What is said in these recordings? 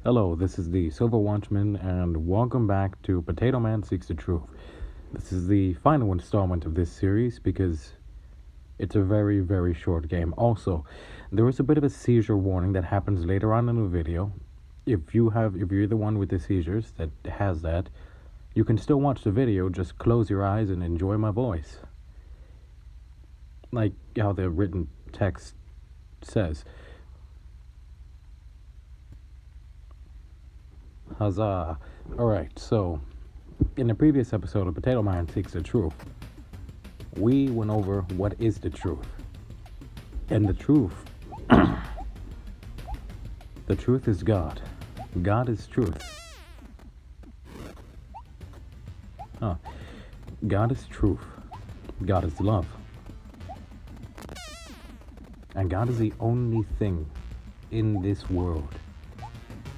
Hello, this is the Silver Watchman, and welcome back to Potato Man Seeks the Truth. This is the final installment of this series because it's a very, very short game. Also, there is a bit of a seizure warning that happens later on in the video. If you're the one with the seizures that has that, you can still watch the video, just close your eyes and enjoy my voice. Like how the written text says. Huzzah. Alright, so in the previous episode of Potato Man Seeks the Truth, we went over what is the truth. And the truth the truth is God. God is truth. God is truth. God is love. And God is the only thing in this world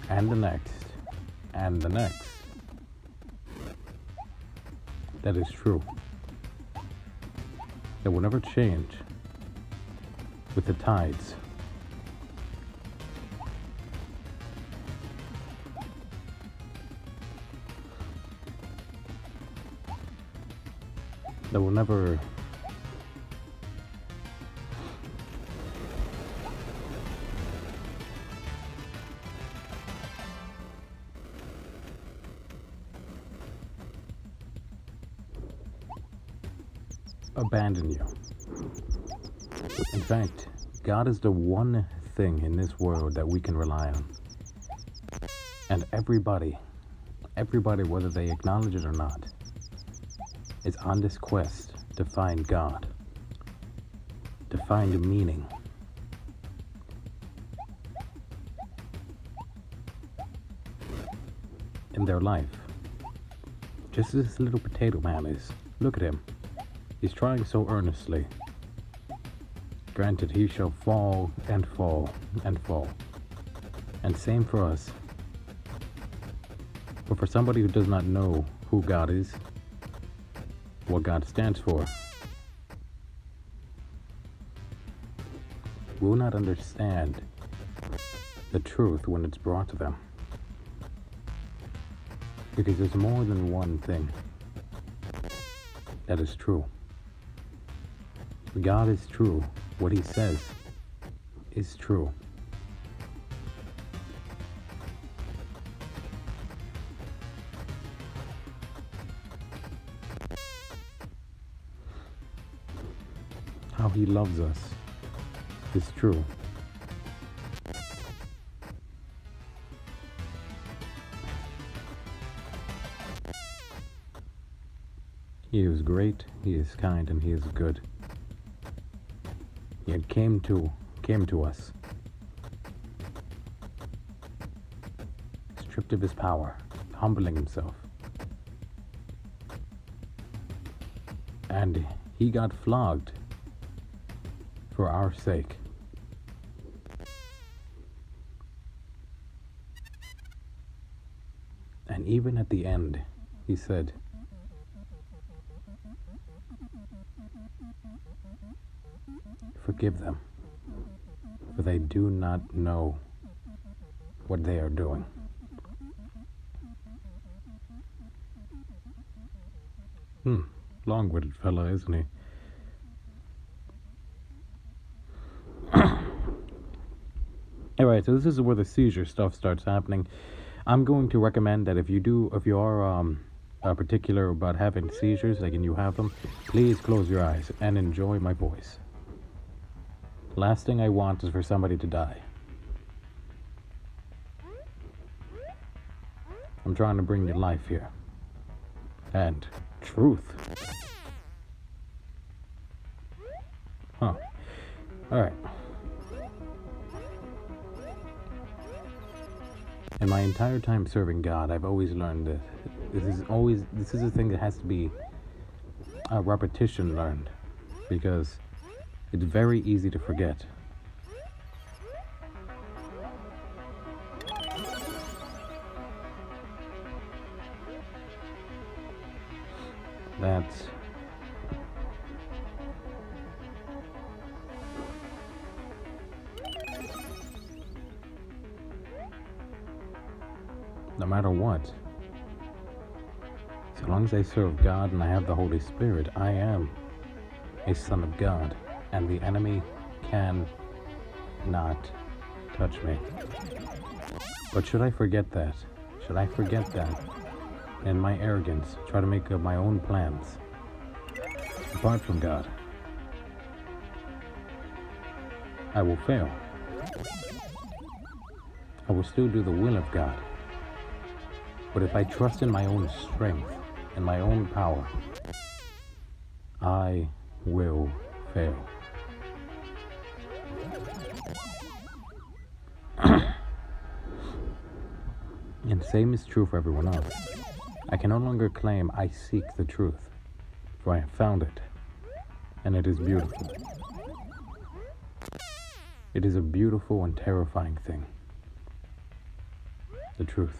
and the next and the next that is true, that will never change with the tides. That will never abandon you. In fact, God is the one thing in this world that we can rely on. And everybody, whether they acknowledge it or not, is on this quest to find God, to find meaning. In their life. Just as this little potato man is. Look at him. He's trying so earnestly. Granted, he shall fall and fall and fall. And same for us. But for somebody who does not know who God is, what God stands for, will not understand the truth when it's brought to them. Because there's more than one thing that is true. God is true. What he says is true. How he loves us is true. He is great, he is kind, and he is good. He had came to us, stripped of his power, humbling himself. And he got flogged for our sake. And even at the end, he said, "Forgive them, for they do not know what they are doing." Long-witted fella, isn't he? Alright, so this is where the seizure stuff starts happening. I'm going to recommend that if you are particular about having seizures, like, and you have them, please close your eyes and enjoy my voice. Last thing I want is for somebody to die. I'm trying to bring you life here. And truth. Alright. In my entire time serving God, I've always learned that this is a thing that has to be a repetition learned, because it's very easy to forget. That no matter what. So long as I serve God and I have the Holy Spirit, I am a son of God, and the enemy can not touch me. But should I forget that? Should I forget that? In my arrogance, try to make up my own plans, apart from God, I will fail. I will still do the will of God. But if I trust in my own strength and my own power, I will fail. And same is true for everyone else. I can no longer claim I seek the truth, for I have found it, and it is beautiful. It is a beautiful and terrifying thing. The truth.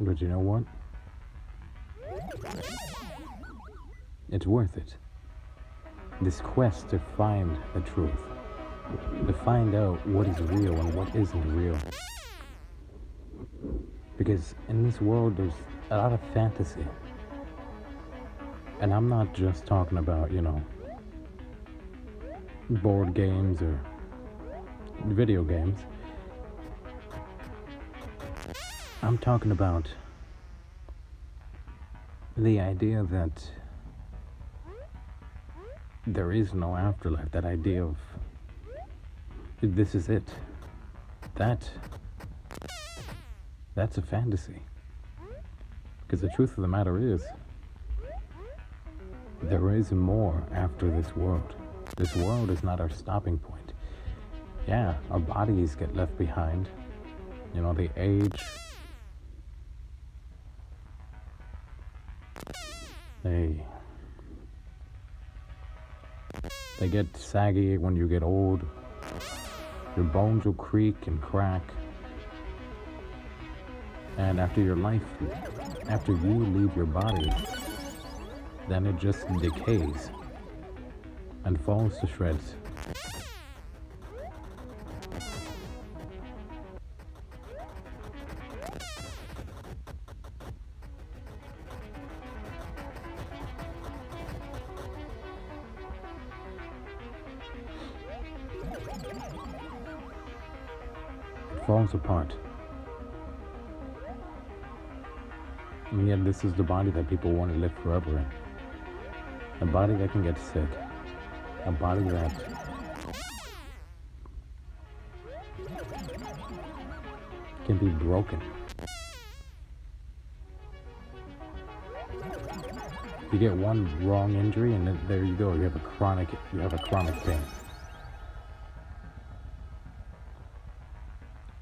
But you know what? It's worth it. This quest to find the truth. To find out what is real and what isn't real. Because in this world there's a lot of fantasy. And I'm not just talking about, board games or video games. I'm talking about the idea that there is no afterlife. That idea of this is it. That's a fantasy. Because the truth of the matter is, there is more after this world. This world is not our stopping point. Yeah, our bodies get left behind. They age. They get saggy when you get old. Your bones will creak and crack. And after you leave your body, then it just decays and falls to shreds. Falls apart. And yet this is the body that people want to live forever in. A body that can get sick. A body that can be broken. You get one wrong injury and then there you go, you have a chronic pain.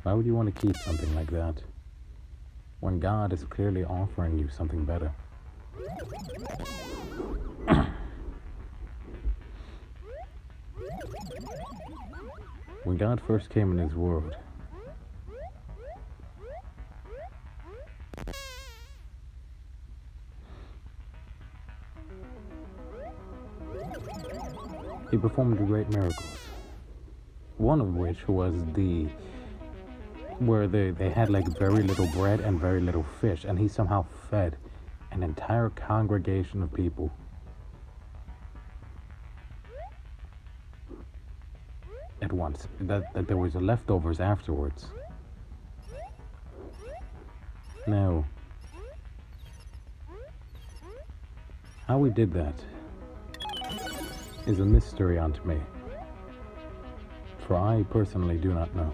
Why would you want to keep something like that when God is clearly offering you something better? When God first came in His world, He performed great miracles. One of which was where they had like very little bread and very little fish, and He somehow fed an entire congregation of people. At once. That there was leftovers afterwards. Now, how He did that is a mystery unto me, for I personally do not know.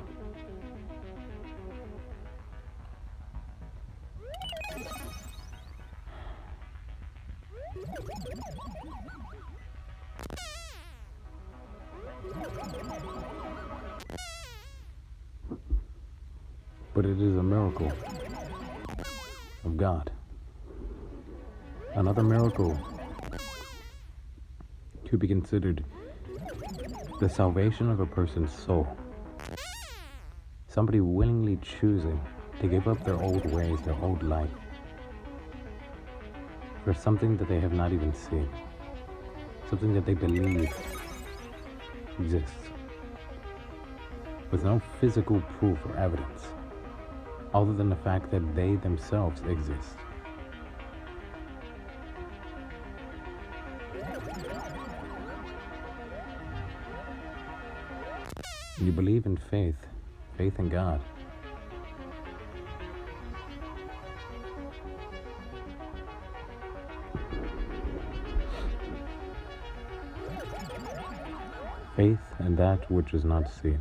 But it is a miracle of God. Another miracle to be considered the salvation of a person's soul. Somebody willingly choosing to give up their old ways, their old life, for something that they have not even seen, something that they believe exists, with no physical proof or evidence, other than the fact that they themselves exist. You believe in faith in God. Faith in that which is not seen.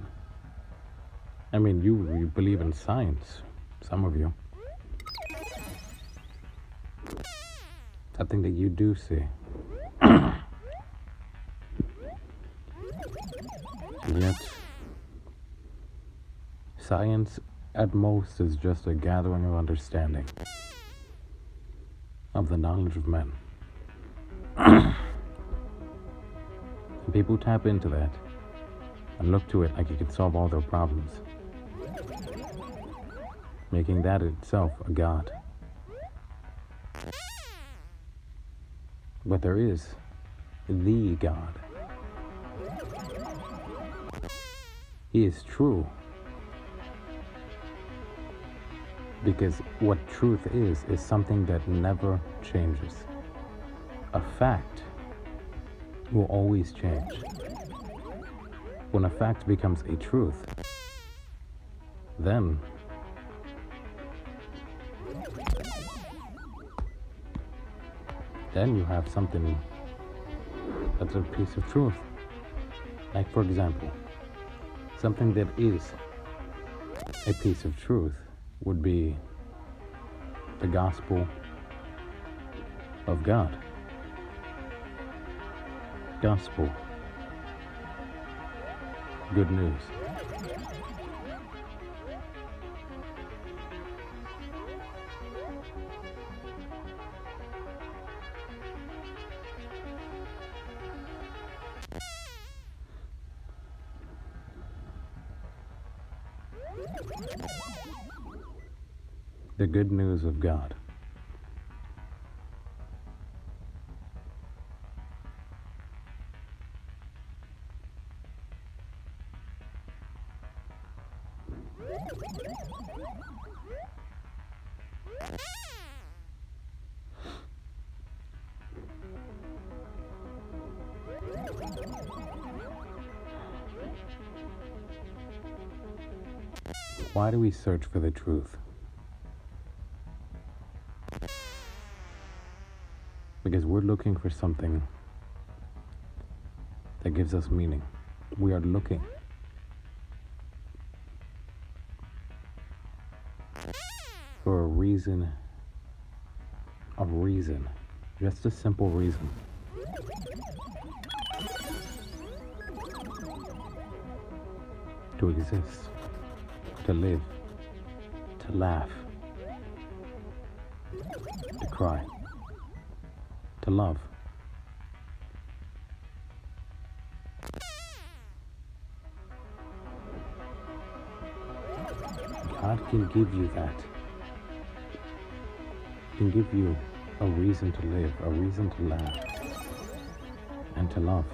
I mean, you believe in science, some of you. Something that you do see. Yet, science at most is just a gathering of understanding of the knowledge of men. And people tap into that and look to it like it can solve all their problems, making that itself a god. But there is the God. He is true. Because what truth is something that never changes. A fact will always change. When a fact becomes a truth, then you have something that's a piece of truth. Like, for example, something that is a piece of truth would be the gospel of God. Gospel. Good news. The good news of God. Why do we search for the truth? Because we're looking for something that gives us meaning. We are looking for a reason, just a simple reason. To exist, to live, to laugh, to cry, to love. God can give you that. He can give you a reason to live, a reason to laugh, and to love.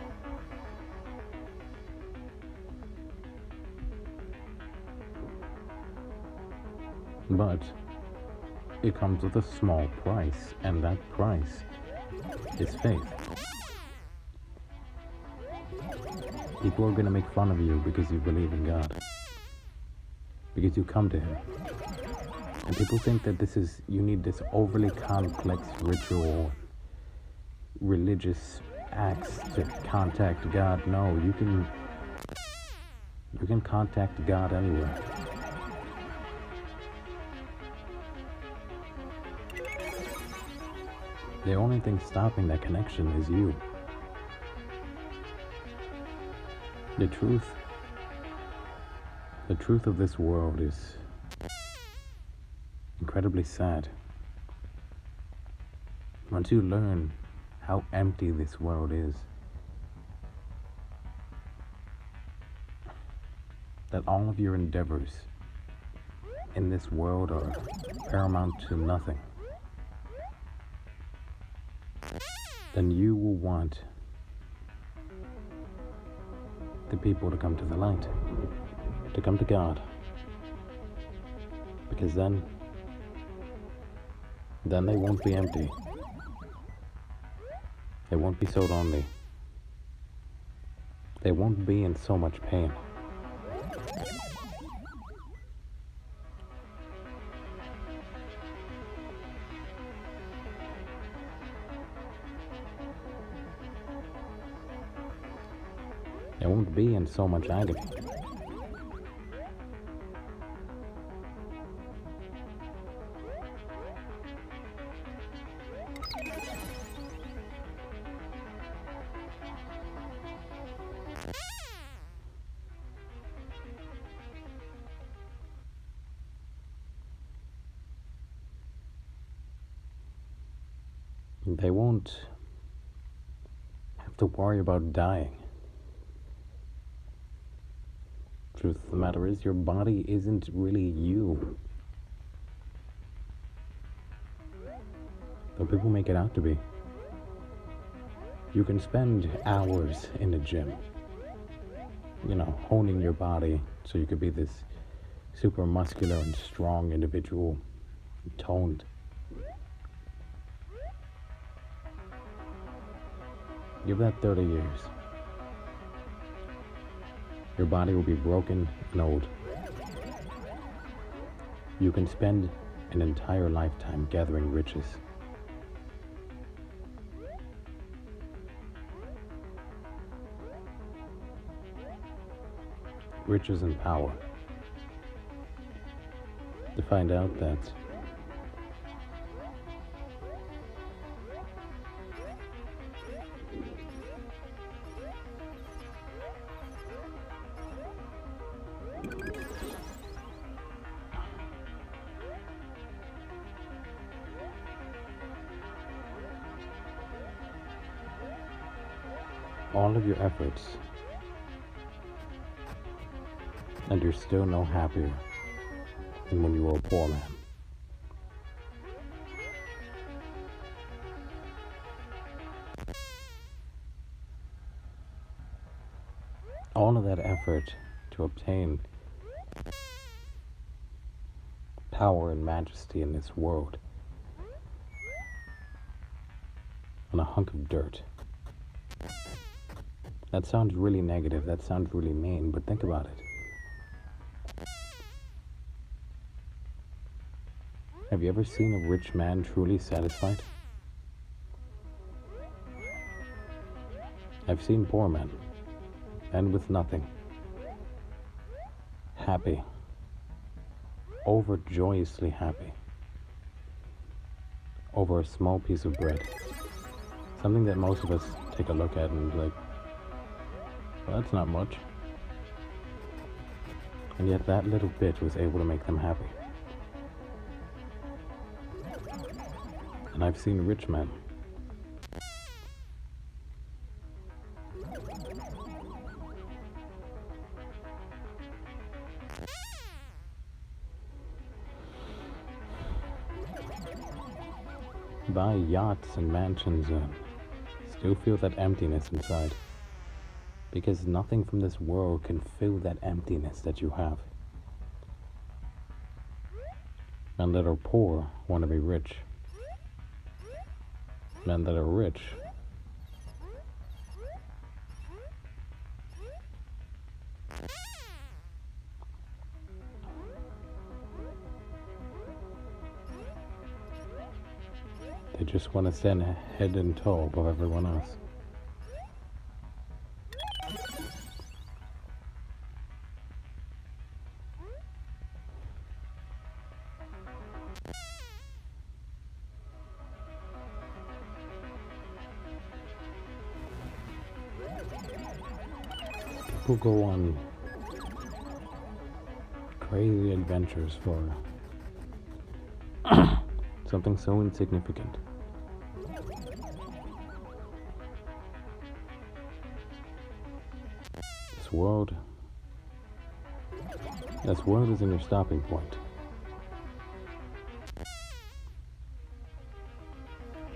But it comes with a small price, and that price is faith. People are going to make fun of you because you believe in God, because you come to Him. And people think that you need this overly complex ritual, religious acts to contact God. No, you can contact God anywhere. The only thing stopping that connection is you. The truth of this world is incredibly sad. Once you learn how empty this world is, that all of your endeavors in this world are paramount to nothing, then you will want the people to come to the light, to come to God, because then they won't be empty. They won't be so lonely. They won't be in so much pain. They won't be in so much agony. They won't have to worry about dying. Truth of the matter is, your body isn't really you, though people make it out to be. You can spend hours in a gym, honing your body so you could be this super muscular and strong individual, toned. Give that 30 years. Your body will be broken and old. You can spend an entire lifetime gathering riches. Riches and power. To find out that all of your efforts, and you're still no happier than when you were a poor man. All of that effort to obtain power and majesty in this world on a hunk of dirt. That sounds really negative, that sounds really mean, but think about it. Have you ever seen a rich man truly satisfied? I've seen poor men, and with nothing, happy, overjoyously happy, over a small piece of bread. Something that most of us take a look at and be like, well, that's not much. And yet that little bit was able to make them happy. And I've seen rich men buy yachts and mansions and still feel that emptiness inside. Because nothing from this world can fill that emptiness that you have. Men that are poor want to be rich. Men that are rich they just want to stand head and toe above everyone else. People go on crazy adventures for something so insignificant. This world isn't your stopping point.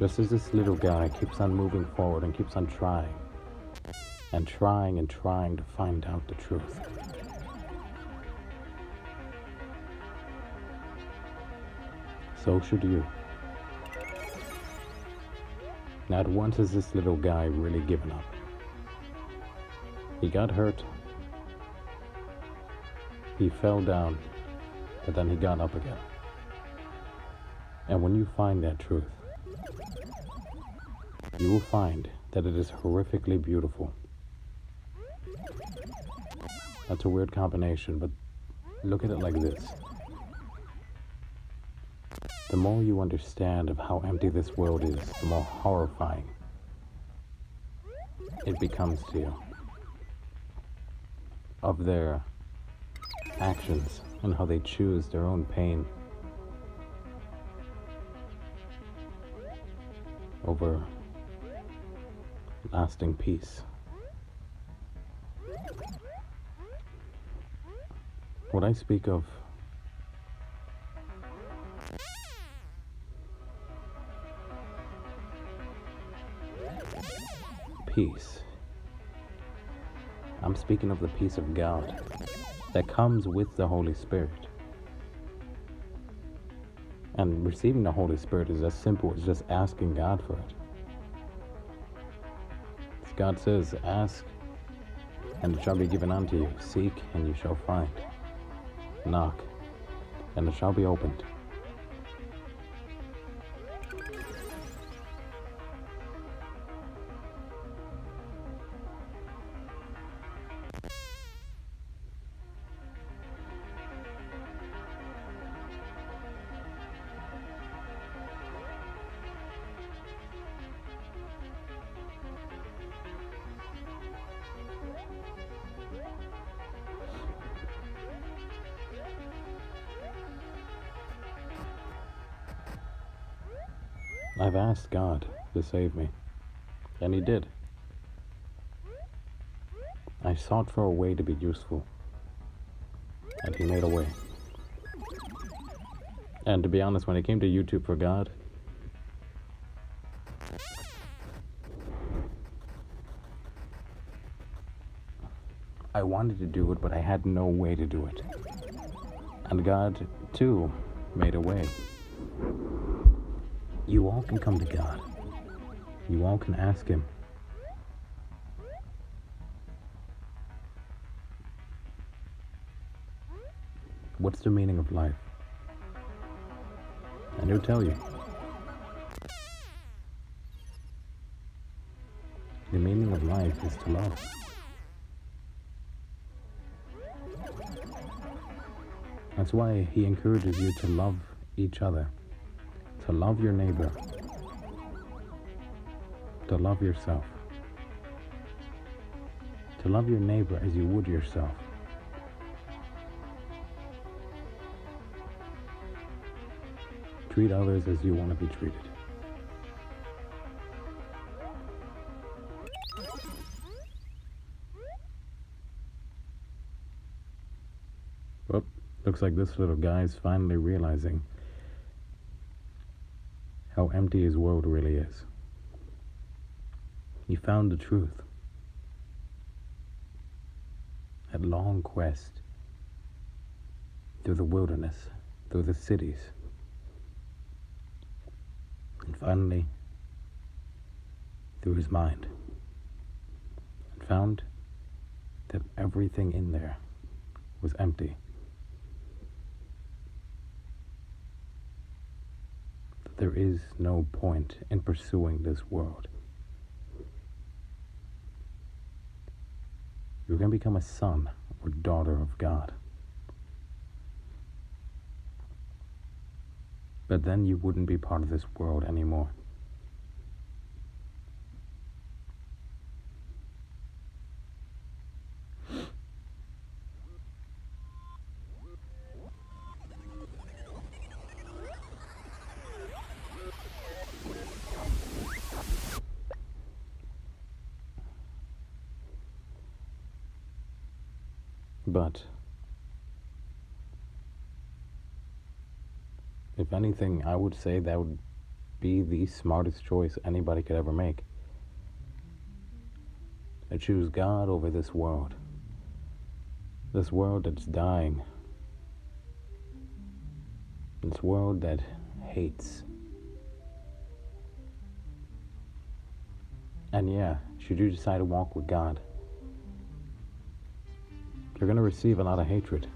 Just as this little guy keeps on moving forward and keeps on trying and trying and trying to find out the truth. So should you. Not once has this little guy really given up. He got hurt. He fell down, but then he got up again. And when you find that truth, you will find that it is horrifically beautiful. That's a weird combination, but look at it like this. The more you understand of how empty this world is, the more horrifying it becomes to you. Of their actions and how they choose their own pain over lasting peace. What I speak of peace, I'm speaking of the peace of God that comes with the Holy Spirit. And receiving the Holy Spirit is as simple as just asking God for it. As God says, ask and it shall be given unto you. Seek and you shall find. Knock and it shall be opened. I've asked God to save me, and He did. I sought for a way to be useful, and He made a way. And to be honest, when it came to YouTube for God, I wanted to do it, but I had no way to do it. And God, too, made a way. You all can come to God. You all can ask Him. What's the meaning of life? And He'll tell you. The meaning of life is to love. That's why He encourages you to love each other. To love your neighbor, to love yourself, to love your neighbor as you would yourself. Treat others as you want to be treated. Well, looks like this little guy's finally realizing how empty his world really is. He found the truth. That long quest through the wilderness, through the cities, and finally through his mind, and found that everything in there was empty. There is no point in pursuing this world. You can become a son or daughter of God. But then you wouldn't be part of this world anymore. But if anything, I would say that would be the smartest choice anybody could ever make. I choose God over this world. This world that's dying. This world that hates. And yeah, should you decide to walk with God, you're going to receive a lot of hatred.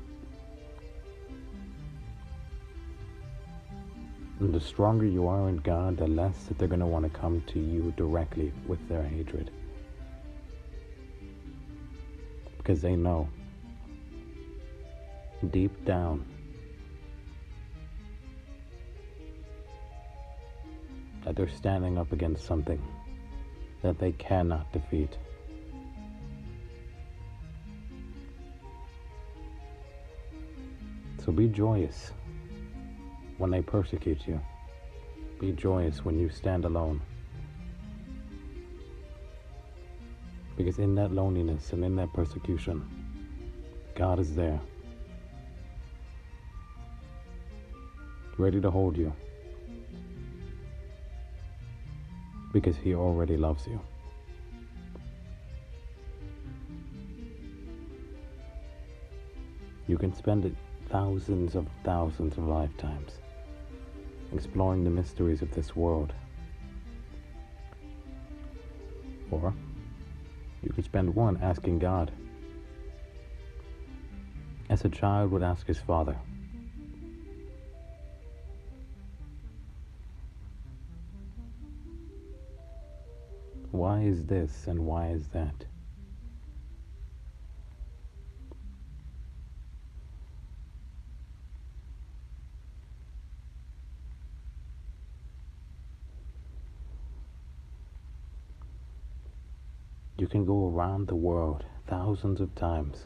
And the stronger you are in God, the less that they're going to want to come to you directly with their hatred. Because they know, deep down, that they're standing up against something that they cannot defeat. So be joyous when they persecute you. Be joyous when you stand alone. Because in that loneliness and in that persecution, God is there, ready to hold you. Because He already loves you. You can spend it thousands of lifetimes exploring the mysteries of this world. Or you can spend one asking God, as a child would ask his father. Why is this and why is that? You can go around the world thousands of times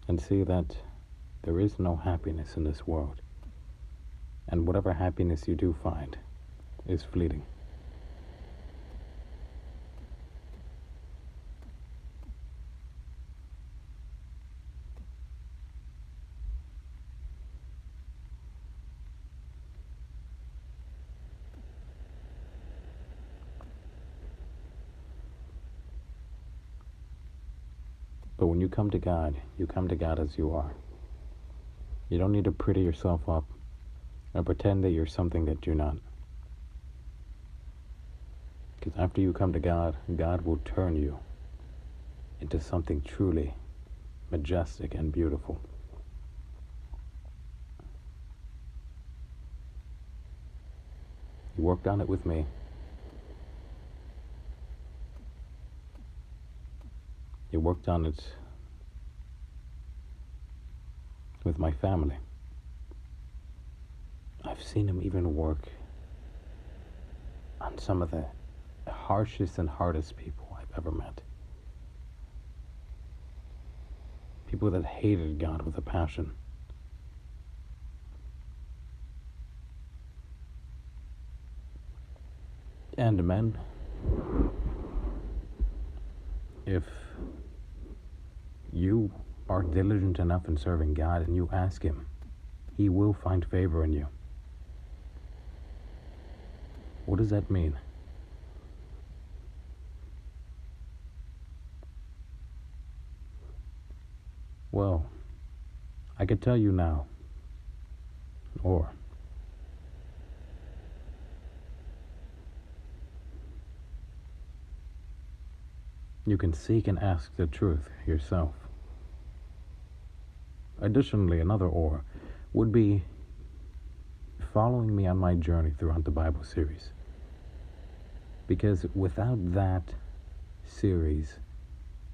and see that there is no happiness in this world. And whatever happiness you do find is fleeting. But when you come to God as you are. You don't need to pretty yourself up and pretend that you're something that you're not. Because after you come to God, God will turn you into something truly majestic and beautiful. He worked on it with me. He worked on it with my family. I've seen Him even work on some of the harshest and hardest people I've ever met. People that hated God with a passion. And men, if you are diligent enough in serving God and you ask Him, He will find favor in you. What does that mean? Well, I could tell you now, or you can seek and ask the truth yourself. Additionally, another or would be following me on my journey throughout the Bible series. Because without that series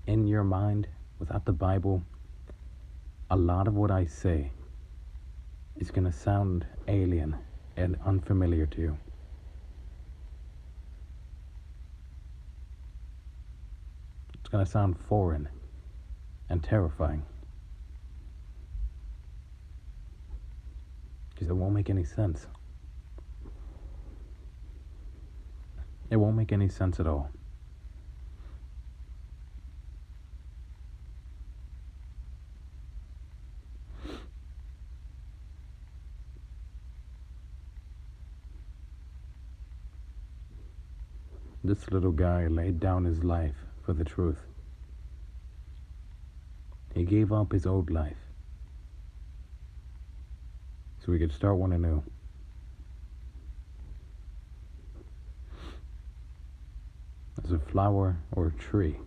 in your mind, without the Bible, a lot of what I say is going to sound alien and unfamiliar to you. It's going to sound foreign and terrifying. Because it won't make any sense. It won't make any sense at all. This little guy laid down his life for the truth. He gave up his old life so we could start one anew. As a flower or a tree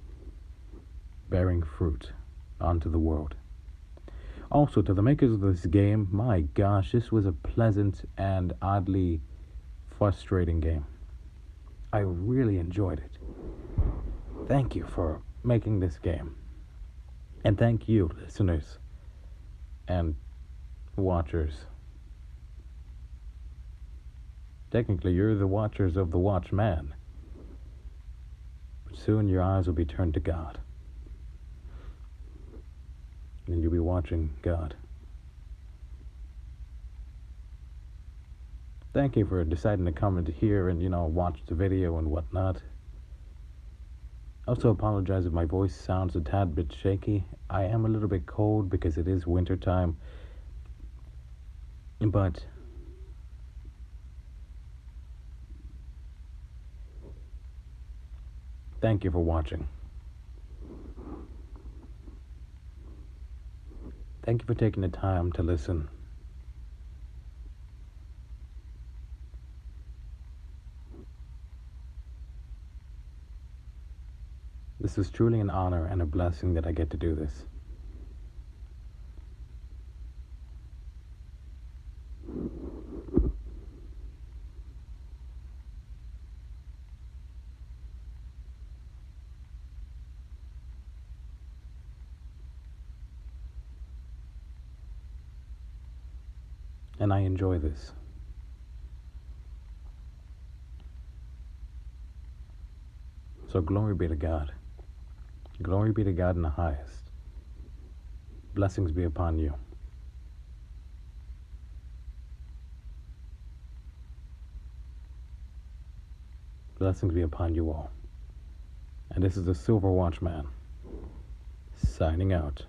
bearing fruit onto the world. Also, to the makers of this game, my gosh, this was a pleasant and oddly frustrating game. I really enjoyed it. Thank you for making this game. And thank you, listeners and watchers. Technically, you're the watchers of the Watchman. But soon your eyes will be turned to God. And you'll be watching God. Thank you for deciding to come into here and, watch the video and whatnot. I also apologize if my voice sounds a tad bit shaky. I am a little bit cold because it is winter time. But thank you for watching. Thank you for taking the time to listen. This is truly an honor and a blessing that I get to do this. And I enjoy this. So glory be to God. Glory be to God in the highest. Blessings be upon you. Blessings be upon you all. And this is the Silver Watchman, signing out.